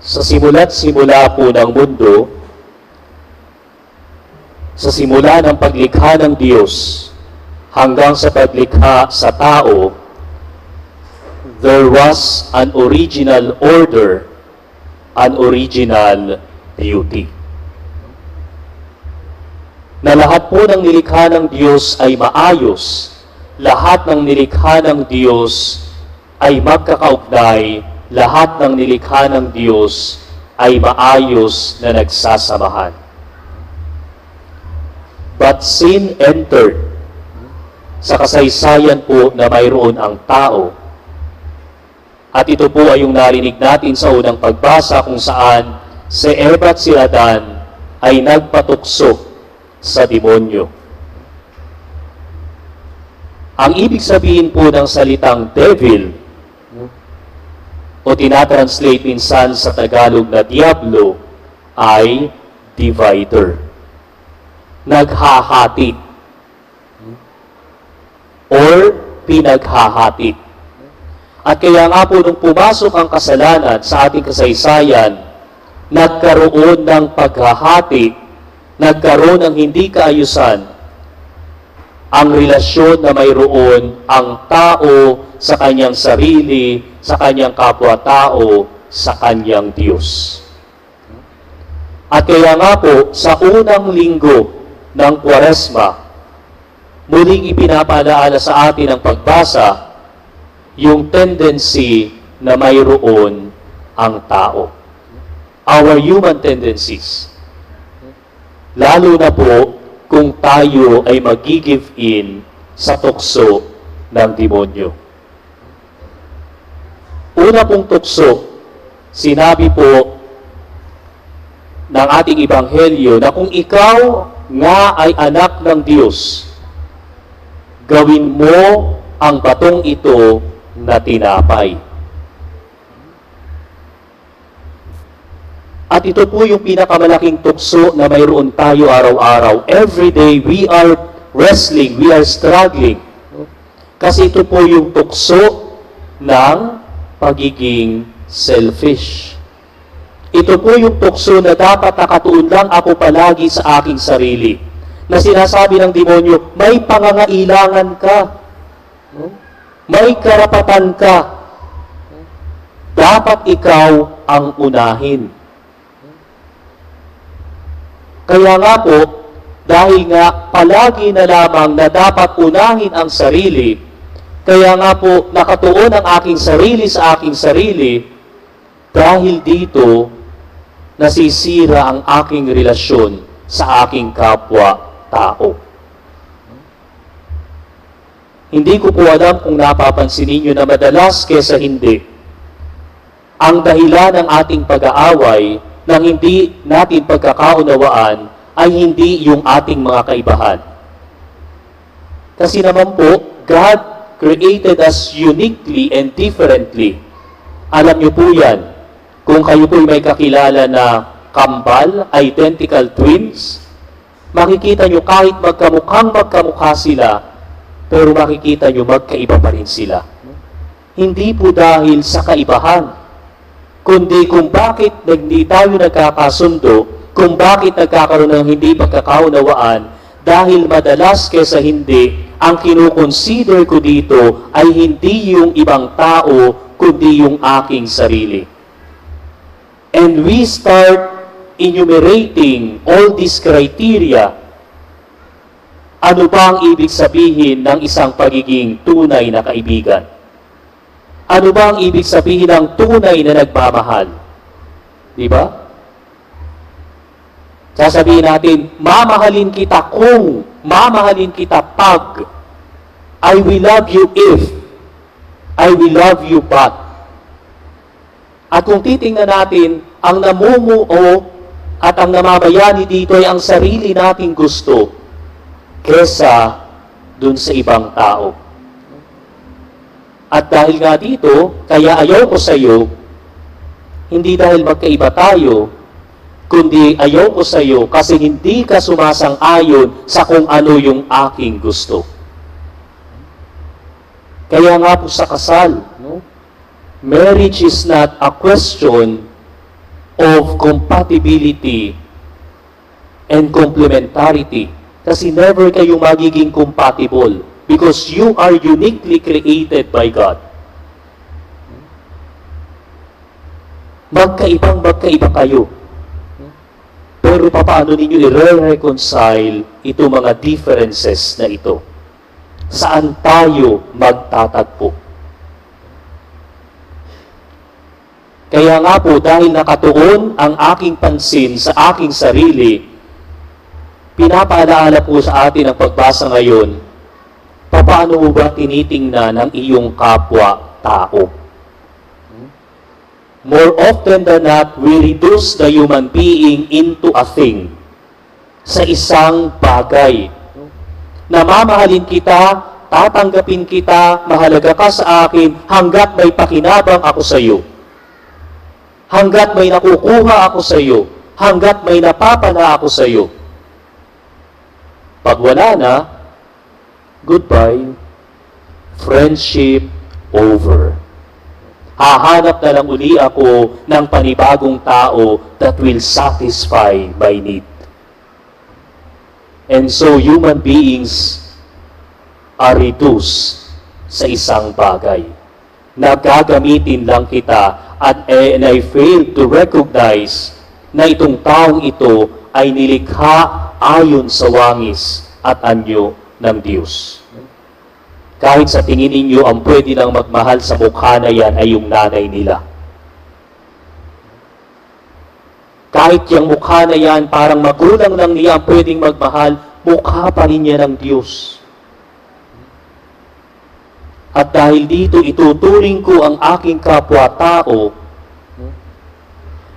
Sa simula't simula po ng mundo, sa simula ng paglikha ng Diyos hanggang sa paglikha sa tao, there was an original order, an original beauty. Na lahat po ng nilikha ng Diyos ay maayos, lahat ng nilikha ng Diyos ay magkakaugnay, lahat ng nilikha ng Diyos ay maayos na nagsasamahan. But sin entered sa kasaysayan po na mayroon ang tao. At ito po ay yung narinig natin sa unang pagbasa kung saan si Eva at si Adan ay nagpatukso sa demonyo. Ang ibig sabihin po ng salitang devil o tinatranslate minsan sa Tagalog na diablo ay divider. Naghahati or pinaghahati. At kaya nga po nung pumasok ang kasalanan sa ating kasaysayan, nagkaroon ng paghahati, nagkaroon ng hindi kaayusan ang relasyon na mayroon ang tao sa kanyang sarili, sa kanyang kapwa-tao, sa kanyang Diyos. At kaya nga po, sa unang linggo ng Kwaresma, muling ipinapalaala sa atin ang pagbasa yung tendency na mayroon ang tao. Our human tendencies. Lalo na po kung tayo ay mag-give in sa tukso ng demonyo. Una pong tukso, sinabi po ng ating Ebanghelyo na kung ikaw nga ay anak ng Diyos, gawin mo ang batong ito na tinapay. At ito po yung pinakamalaking tukso na mayroon tayo araw-araw. Every day, we are wrestling, we are struggling. Kasi ito po yung tukso ng pagiging selfish. Ito po yung tukso na dapat nakatuon lang ako palagi sa aking sarili. Na sinasabi ng demonyo, may pangangailangan ka. May karapatan ka. Dapat ikaw ang unahin. Kaya nga po, dahil nga palagi na lamang na dapat unahin ang sarili, kaya nga po nakatuon ang aking sarili sa aking sarili, dahil dito nasisira ang aking relasyon sa aking kapwa-tao. Hindi ko po alam kung napapansin ninyo na madalas kesa hindi, ang dahilan ng ating pag-aaway nang hindi natin pagkakaunawaan ay hindi yung ating mga kaibahan. Kasi naman po, God created us uniquely and differently. Alam niyo po yan, kung kayo po may kakilala na kambal, identical twins, makikita niyo kahit magkamukha sila, pero makikita niyo magkaiba pa rin sila. Hindi po dahil sa kaibahan, kundi kung bakit hindi tayo nagkakasundo, kung bakit nagkakaroon ng hindi pagkakaunawaan, dahil madalas kesa hindi, ang kinukonsider ko dito ay hindi yung ibang tao, kundi yung aking sarili. And we start enumerating all these criteria. Ano ba ang ibig sabihin ng isang pagiging tunay na kaibigan? Ano ba ang ibig sabihin ng tunay na nagmamahal? Di ba? Sasabihin natin, mamahalin kita kung, mamahalin kita pag, I will love you if, I will love you but. At kung titingnan natin, ang namumuo at ang namamayani dito ay ang sarili nating gusto kesa dun sa ibang tao. At dahil nga dito, kaya ayaw ko sa iyo, hindi dahil magkaiba tayo, kundi ayaw ko sa iyo kasi hindi ka sumasang-ayon sa kung ano yung aking gusto. Kaya nga po sa kasal, no? Marriage is not a question of compatibility and complementarity. Kasi never kayong magiging compatible because you are uniquely created by God. Magkaiba kayo. Pero paano ninyo i-reconcile itong mga differences na ito? Saan tayo magtatagpo? Kaya nga po, dahil nakatuon ang aking pansin sa aking sarili, pinapaalaala po sa atin ang pagbasa ngayon, paano mo ba tinitingnan ang iyong kapwa-tao? More often than not, we reduce the human being into a thing, sa isang bagay. Namamahalin kita, tatanggapin kita, mahalaga ka sa akin, hanggat may pakinabang ako sa iyo. Hanggat may nakukuha ako sa iyo. Hanggat may napapala ako sa iyo. Pag wala na, goodbye, friendship over. Hahanap na lang uli ako ng panibagong tao that will satisfy my need. And so human beings are reduced sa isang bagay. Nagagamitin lang kita and I fail to recognize na itong taong ito ay nilikha ayon sa wangis at anyo ng Diyos. Kahit sa tingin ninyo, ang pwede lang magmahal sa mukha na yan ay yung nanay nila. Kahit yung mukha na yan, parang magulang lang niya ang pwedeng magmahal, mukha pa rin yan ng Diyos. At dahil dito, ituturing ko ang aking kapwa-tao,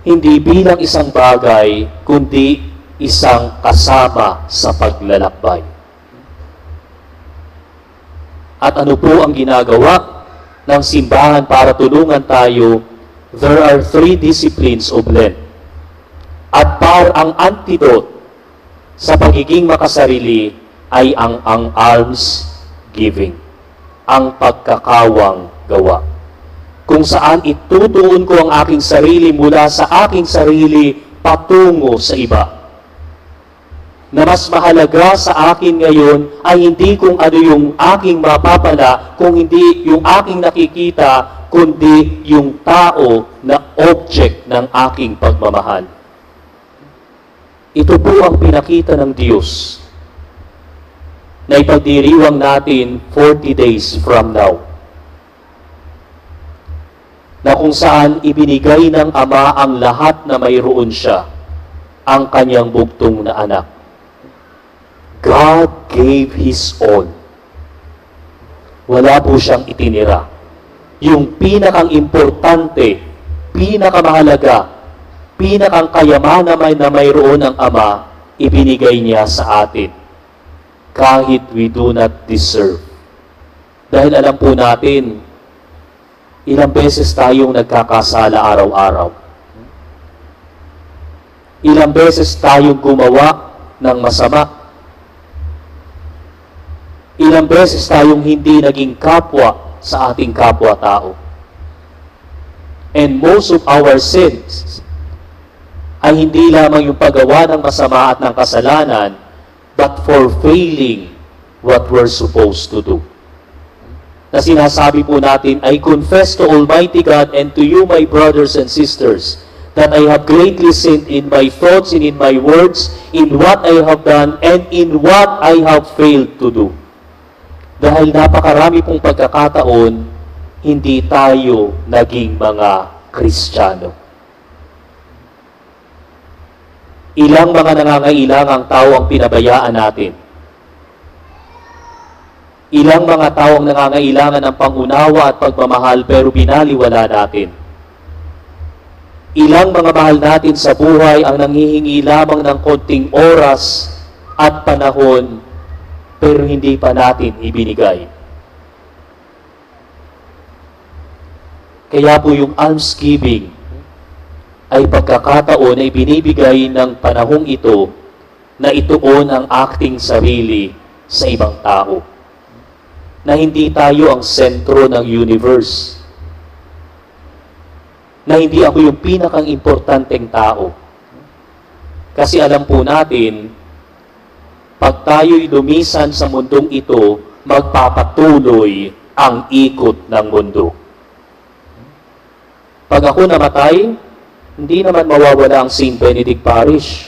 hindi bilang isang bagay, kundi isang kasama sa paglalakbay. At ano po ang ginagawa ng simbahan para tulungan tayo? There are 3 disciplines of Lent. At ang antidote sa pagiging makasarili ay ang alms giving, ang pagkakawang gawa. Kung saan itutuon ko ang aking sarili mula sa aking sarili patungo sa iba. Na mas mahalaga sa akin ngayon ay hindi kung ano yung aking mapapala, kung hindi yung aking nakikita, kundi yung tao na object ng aking pagmamahal. Ito po ang pinakita ng Diyos na ipagdiriwang natin 40 days from now. Na kung saan ibinigay ng Ama ang lahat na mayroon siya, ang kanyang bugtong na anak. God gave His all. Wala po siyang itinira. Yung pinakang importante, pinakamahalaga, pinakang kayamanan na mayroon ng Ama, ibinigay niya sa atin. Kahit we do not deserve. Dahil alam po natin, ilang beses tayong nagkakasala araw-araw. Ilang beses tayong gumawa ng masama. Ilang beses tayong hindi naging kapwa sa ating kapwa-tao. And most of our sins ay hindi lamang yung paggawa ng masama at ng kasalanan, but for failing what we're supposed to do. Na sinasabi po natin, I confess to Almighty God and to you, my brothers and sisters, that I have greatly sinned in my thoughts and in my words, in what I have done and in what I have failed to do. Dahil napakarami pong pagkakataon, hindi tayo naging mga Kristiyano. Ilang mga nangangailangang tao ang pinabayaan natin. Ilang mga tao ang nangangailangan ng pangunawa at pagmamahal pero binaliwala natin. Ilang mga mahal natin sa buhay ang nanghihingi lamang ng konting oras at panahon pero hindi pa natin ibinigay. Kaya po yung almsgiving ay pagkakataon na ibinibigay ng panahong ito na ituon ang ating sarili sa ibang tao. Na hindi tayo ang sentro ng universe. na hindi ako yung pinakang importanteng tao. Kasi alam po natin, pag tayo'y lumisan sa mundong ito, magpapatuloy ang ikot ng mundo. Pag ako namatay, hindi naman mawawala ang St. Benedict Parish.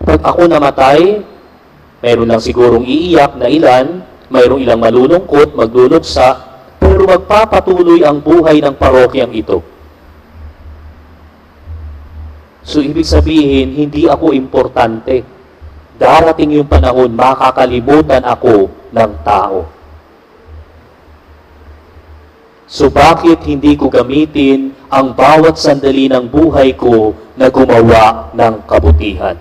Pag ako namatay, mayroon lang sigurong iiyak na ilan, mayroong ilang malulungkot, magluluksa, pero magpapatuloy ang buhay ng parokyang ito. So, ibig sabihin, hindi ako importante. Darating yung panahon, makakalimutan ako ng tao. So, bakit hindi ko gamitin ang bawat sandali ng buhay ko na gumawa ng kabutihan?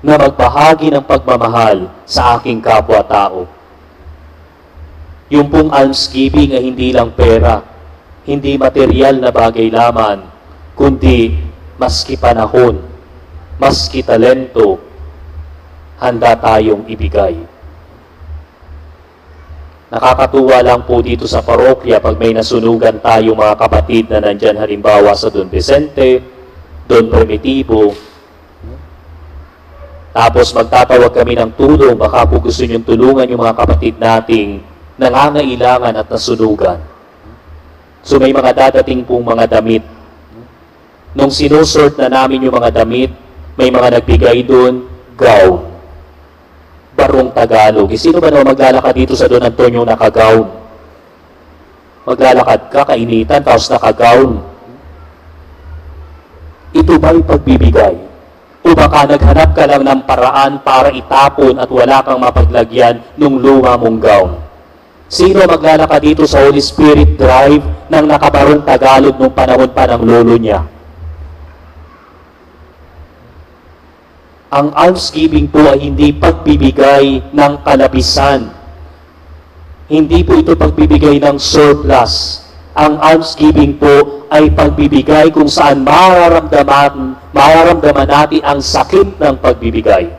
Na magbahagi ng pagmamahal sa aking kapwa-tao. Yung pong almsgiving ay hindi lang pera, hindi material na bagay lamang, kundi maski panahon, maski talento, handa tayong ibigay. Nakakatuwa lang po dito sa parokya pag may nasunugan tayo mga kapatid na nandyan halimbawa sa Don Vicente, Don Primitivo. Tapos magtatawag kami ng tulong, baka po gusto niyong tulungan yung mga kapatid nating nangangailangan at nasunugan. So may mga dadating pong mga damit. Nung sinusort na namin yung mga damit, may mga nagbigay doon, gown. Barong Tagalog. Sino ba naman maglalakad dito sa Don Antonio naka-gown? Maglalakad ka, kainitan, tapos naka-gown. Ito ba'y pagbibigay? O baka naghanap ka lang ng paraan para itapon at wala kang mapaglagyan nung luma mong gown? Sino maglalakad dito sa Holy Spirit Drive ng nakabarong Tagalog nung panahon pa ng lolo niya? Ang almsgiving po ay hindi pagbibigay ng kalabisan. Hindi po ito pagbibigay ng surplus. Ang almsgiving po ay pagbibigay kung saan mararamdaman natin ang sakit ng pagbibigay.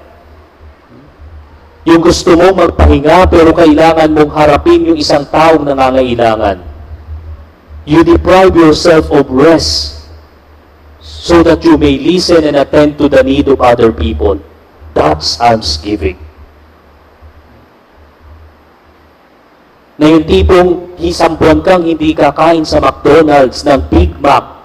Yung gusto mong magpahinga pero kailangan mong harapin yung isang taong nangangailangan. You deprive yourself of rest so that you may listen and attend to the need of other people. That's almsgiving. Na yung tipong isang buwan kang hindi kakain sa McDonald's ng Big Mac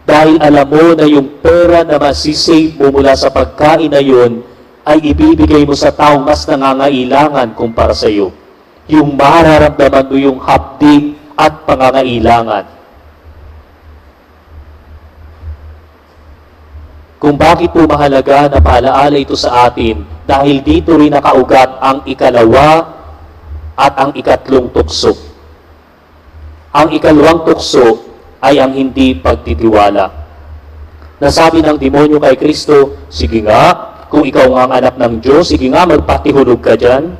dahil alam mo na yung pera na masisave mo mula sa pagkain na yun ay ibibigay mo sa taong mas nangangailangan kumpara sa iyo. Yung mararamdaman mo yung hapdi at pangangailangan. Kung bakit po mahalaga na paalaala ito sa atin, dahil dito rin nakaugat ang ikalawa at ang ikatlong tukso. Ang ikalawang tukso ay ang hindi pagtitiwala. Nasabi ng demonyo kay Kristo, sige nga, kung ikaw nga ang anak ng Diyos, sige nga, magpatihulog ka dyan.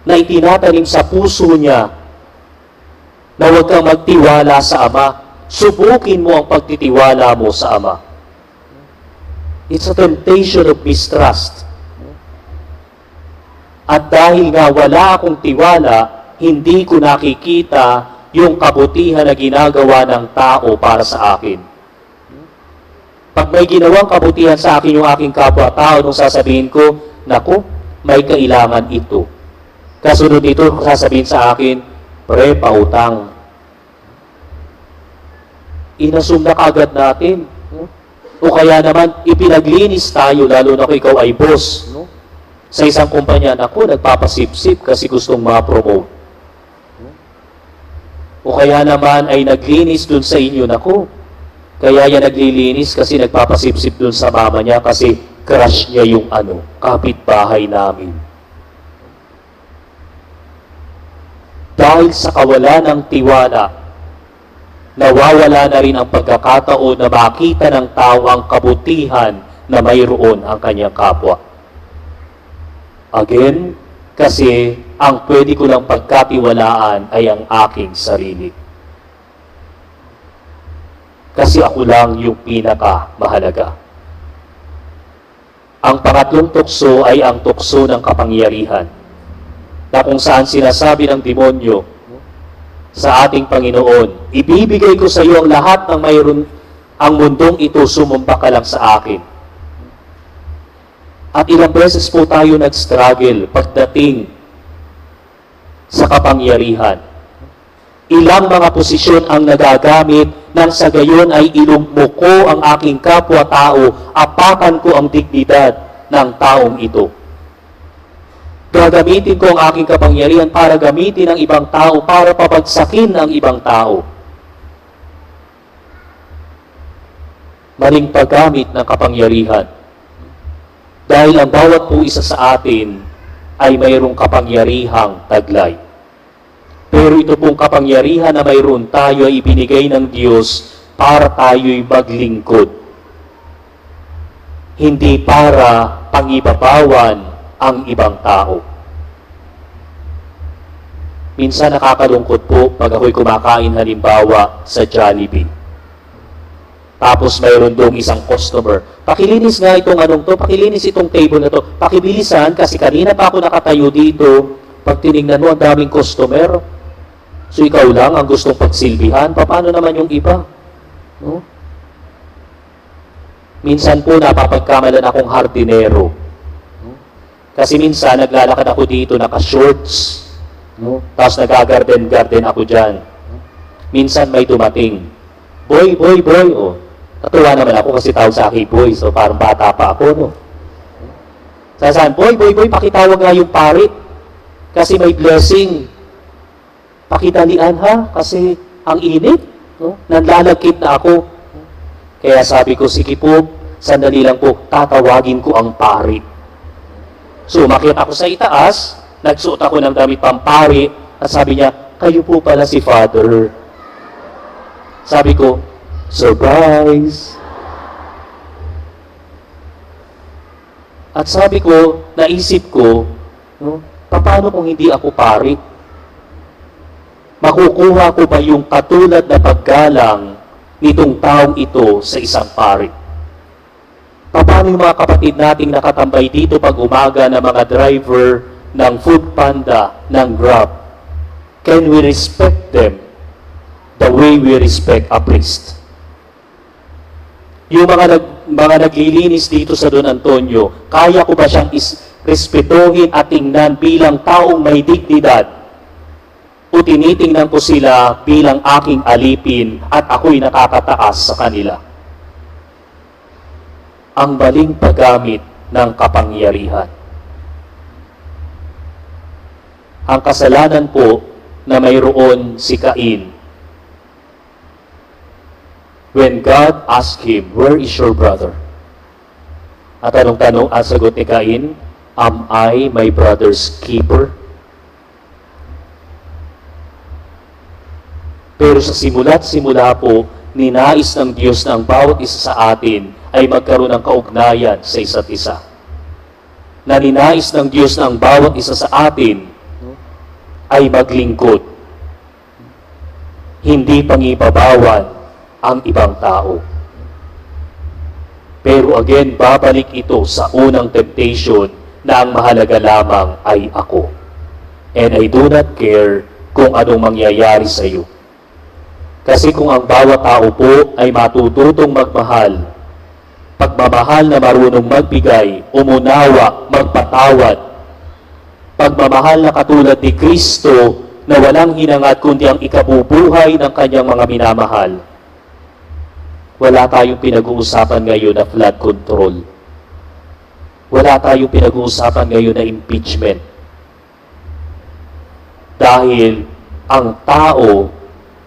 Na itinatanim sa puso niya na huwag kang magtiwala sa Ama. Subukin mo ang pagtitiwala mo sa Ama. It's a temptation of mistrust. At dahil nga wala akong tiwala, hindi ko nakikita yung kabutihan na ginagawa ng tao para sa akin. Pag may ginawang kabutihan sa akin yung aking kapwa-tao, nung sasabihin ko, naku, may kailangan ito. Kasunod nito, sasabihin sa akin, pre, pautang. Inasum na kaagad natin. O kaya naman, ipinaglinis tayo, lalo na kung ikaw ay boss. No? Sa isang kumpanya, naku, nagpapasip-sip kasi gustong ma-promote. O kaya naman ay naglinis dun sa inyo, naku, kaya yan naglilinis kasi nagpapasip-sip dun sa mama niya kasi crush niya yung kapitbahay namin. Dahil sa kawalan ng tiwala, nawawala na rin ang pagkakataon na makita ng tao ang kabutihan na mayroon ang kanyang kapwa. Again, kasi ang pwede ko lang pagkatiwalaan ay ang aking sarili. Kasi ako lang yung pinaka-mahalaga. Ang pangatlong tukso ay ang tukso ng kapangyarihan, na kung saan sinasabi ng demonyo, sa ating Panginoon, ibibigay ko sa iyo ang lahat ng mayroon ang mundong ito, sumumpa ka lang sa akin. At ilang beses po tayo nag-struggle pagdating sa kapangyarihan. Ilang mga posisyon ang nagagamit nang sa gayon ay ilugmo ko ang aking kapwa-tao, apakan ko ang dignidad ng taong ito. Gagamitin ko ang aking kapangyarihan para gamitin ang ibang tao, para papagsakin ang ibang tao. Maling paggamit ng kapangyarihan. Dahil ang bawat po isa sa atin ay mayroong kapangyarihang taglay. Pero ito pong kapangyarihan na mayroon tayo ay ibinigay ng Diyos para tayo'y maglingkod. Hindi para pangibabawan ang ibang tao. Minsan nakakalungkot po pag ako'y kumakain halimbawa sa Jollibee. Tapos mayroon doong isang customer, pakilinis nga itong anong to, pakilinis itong table na to, pakibilisan kasi kanina pa ako nakatayo dito, pag tinignan mo ang daming customer, so ikaw lang ang gustong pagsilbihan, paano naman yung iba? No? Minsan po napapagkamalan akong hardinero. No? Kasi minsan naglalakad ako dito naka-shorts, no? Tapos nagagarden-garden ako dyan. No? Minsan may dumating, boy, oh. Natuwa naman ako kasi tawag sa akin, boy. So, parang bata pa ako, no? Sasahan, boy, pakitawag nga yung parit. Kasi may blessing. Pakidalian, ha? Kasi ang init, no? Nanlalagkit na ako. Kaya sabi ko, sige po, sandali lang po, tatawagin ko ang parit. So, umakyat ako sa itaas, nagsuot ako ng damit pamparit, at sabi niya, kayo po pala si Father. Sabi ko, surprise! At sabi ko, naisip ko, no, paano kung hindi ako pari? Makukuha ko ba yung katulad na paggalang nitong taong ito sa isang pari? Paano yung mga kapatid nating nakatambay dito pag umaga na mga driver ng Food Panda, ng Grab? Can we respect them the way we respect a priest? Yung mga naglilinis dito sa Don Antonio, kaya ko ba siyang respetuhin at tingnan bilang taong may dignidad? O tinitingnan ko sila bilang aking alipin at ako'y nakakataas sa kanila? Ang maling paggamit ng kapangyarihan. Ang kasalanan po na mayroon si Cain, when God asked him, where is your brother? At anong tanong ang sagot ni Cain? Am I my brother's keeper? Pero sa simula't simula po, ninais ng Diyos na ang bawat isa sa atin ay magkaroon ng kaugnayan sa isa't isa. Na ninais ng Diyos na ang bawat isa sa atin ay maglingkod. Hindi pangibabawan ang ibang tao. Pero again, babalik ito sa unang temptation na ang mahalaga lamang ay ako. And I do not care kung anong mangyayari sa iyo. Kasi kung ang bawat tao po ay matututong magmahal, pagmamahal na marunong magbigay, umunawa, magpatawad, pagmamahal na katulad ni Kristo na walang hinangad kundi ang ikabubuhay ng kanyang mga minamahal, wala tayong pinag-uusapan ngayon na flood control. Wala tayong pinag-uusapan ngayon na impeachment. Dahil ang tao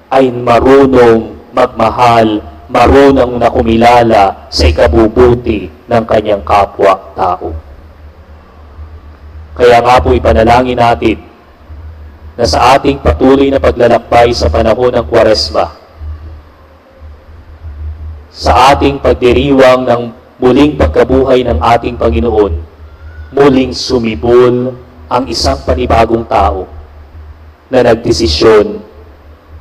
ay marunong magmahal, marunong na kumilala sa ikabubuti ng kanyang kapwa-tao. Kaya nga po ipanalangin natin na sa ating patuloy na paglalakbay sa panahon ng Kwaresma, sa ating pagdiriwang ng muling pagkabuhay ng ating Panginoon, muling sumibol ang isang panibagong tao na nagdesisyon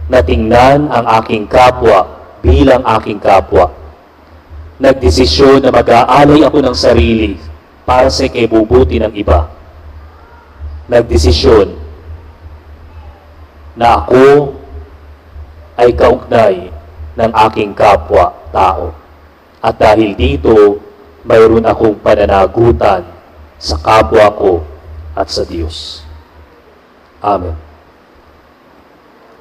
na tingnan ang aking kapwa bilang aking kapwa. Nagdesisyon na mag-aalay ako ng sarili para sa ikabubuti ng iba. Nagdesisyon na ako ay kaugnay ng aking kapwa-tao. At dahil dito, mayroon akong pananagutan sa kapwa ko at sa Diyos. Amen.